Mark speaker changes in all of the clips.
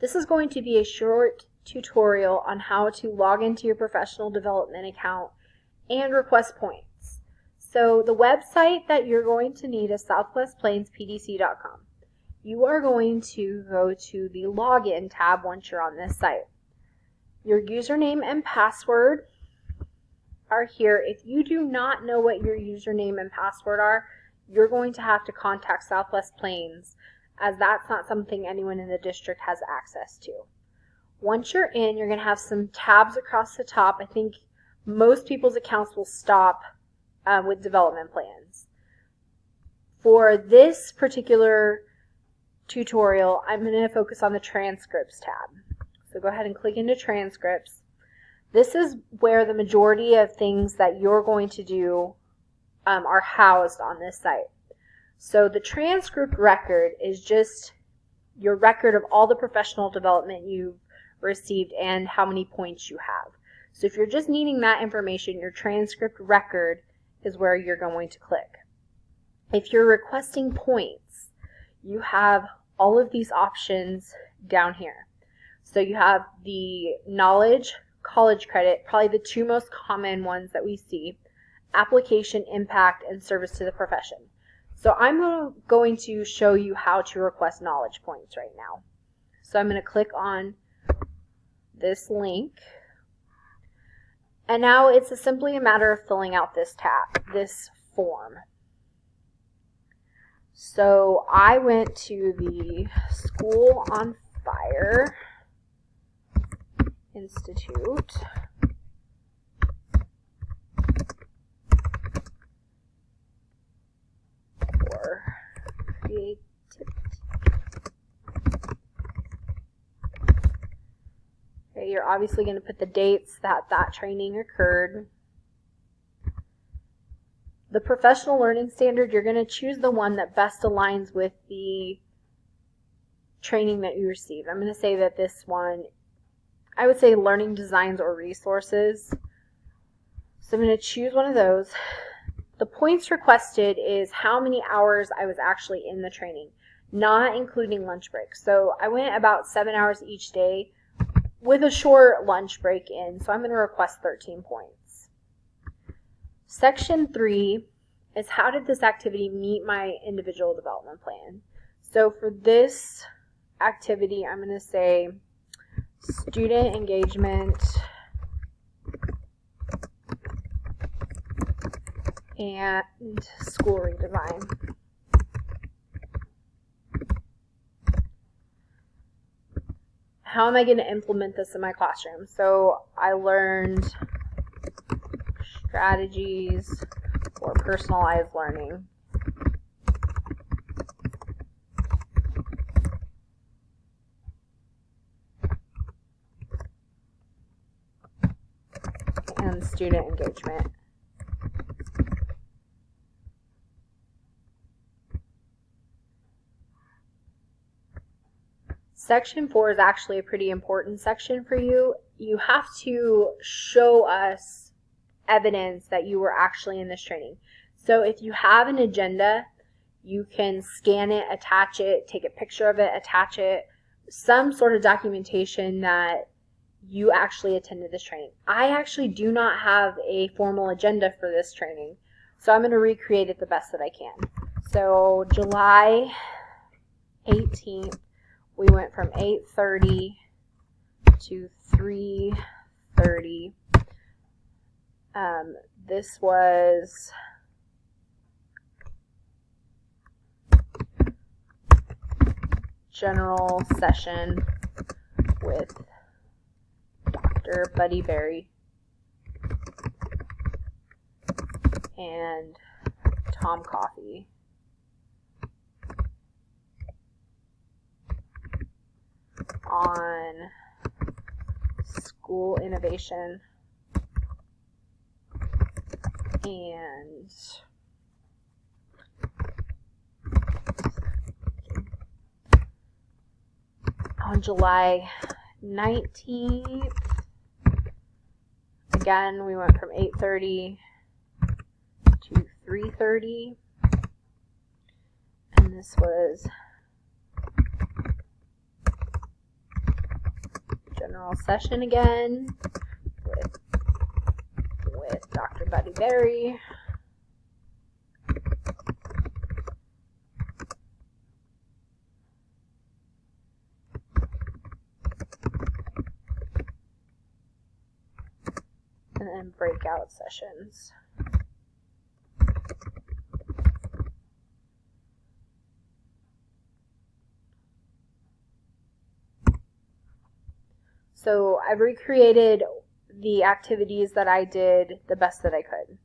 Speaker 1: This is going to be a short tutorial on how to log into your professional development account and request points. So the website that you're going to need is southwestplainspdc.com. You are going to go to the login tab once you're on this site. Your username and password are here. If you do not know what your username and password are, you're going to have to contact Southwest Plains, as that's not something anyone in the district has access to. Once you're in, you're going to have some tabs across the top. I think most people's accounts will stop with development plans. For this particular tutorial, I'm going to focus on the transcripts tab. So go ahead and click into transcripts. This is where the majority of things that you're going to do are housed on this site. So the transcript record is just your record of all the professional development you've received and how many points you have. So if you're just needing that information, your transcript record is where you're going to click. If you're requesting points, you have all of these options down here. So you have the knowledge, college credit, probably the two most common ones that we see, application, impact, and service to the profession. So I'm going to show you how to request knowledge points right now. So I'm going to click on this link. And now it's simply a matter of filling out this form. So I went to the School on Fire Institute for Creativity. Okay, you're obviously going to put the dates that training occurred. The professional learning standard, you're going to choose the one that best aligns with the training that you received. I'm going to say that this one, I would say learning designs or resources. So I'm going to choose one of those. The points requested is how many hours I was actually in the training, not including lunch breaks. So I went about 7 hours each day with a short lunch break in, so I'm going to request 13 points. Section 3 is how did this activity meet my individual development plan. So for this activity, I'm going to say student engagement and school redesign. How am I going to implement this in my classroom? So I learned strategies for personalized learning. And student engagement. Section 4 is actually a pretty important section for you. You have to show us evidence that you were actually in this training. So if you have an agenda, you can scan it, attach it, take a picture of it, attach it, some sort of documentation that you actually attended this training. I actually do not have a formal agenda for this training, so I'm going to recreate it the best that I can. So July 18th, we went from 8:30 to 3:30. This was general session with Dr. Buddy Berry and Tom Coffey. On school innovation and on July 19th, again, we went from 8:30 to 3:30, and this was general session again with Dr. Buddy Berry. And then breakout sessions. So I've recreated the activities that I did the best that I could.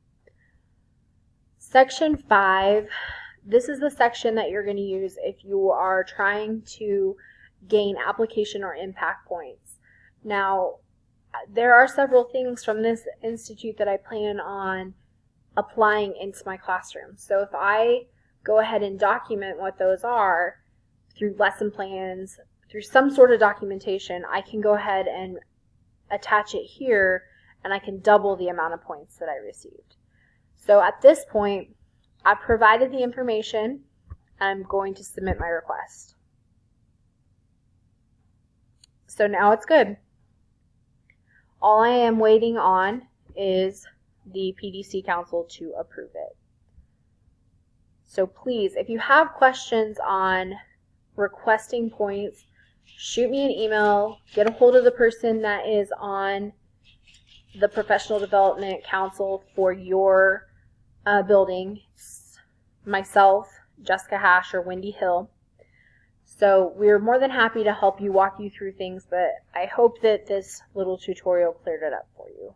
Speaker 1: Section 5, this is the section that you're going to use if you are trying to gain application or impact points. Now, there are several things from this institute that I plan on applying into my classroom. So if I go ahead and document what those are through lesson plans, through some sort of documentation, I can go ahead and attach it here, and I can double the amount of points that I received. So at this point, I've provided the information, and I'm going to submit my request. So now it's good. All I am waiting on is the PDC Council to approve it. So please, if you have questions on requesting points, shoot me an email, get a hold of the person that is on the Professional Development Council for your building, myself, Jessica Hash, or Wendy Hill. So we're more than happy to help you, walk you through things, but I hope that this little tutorial cleared it up for you.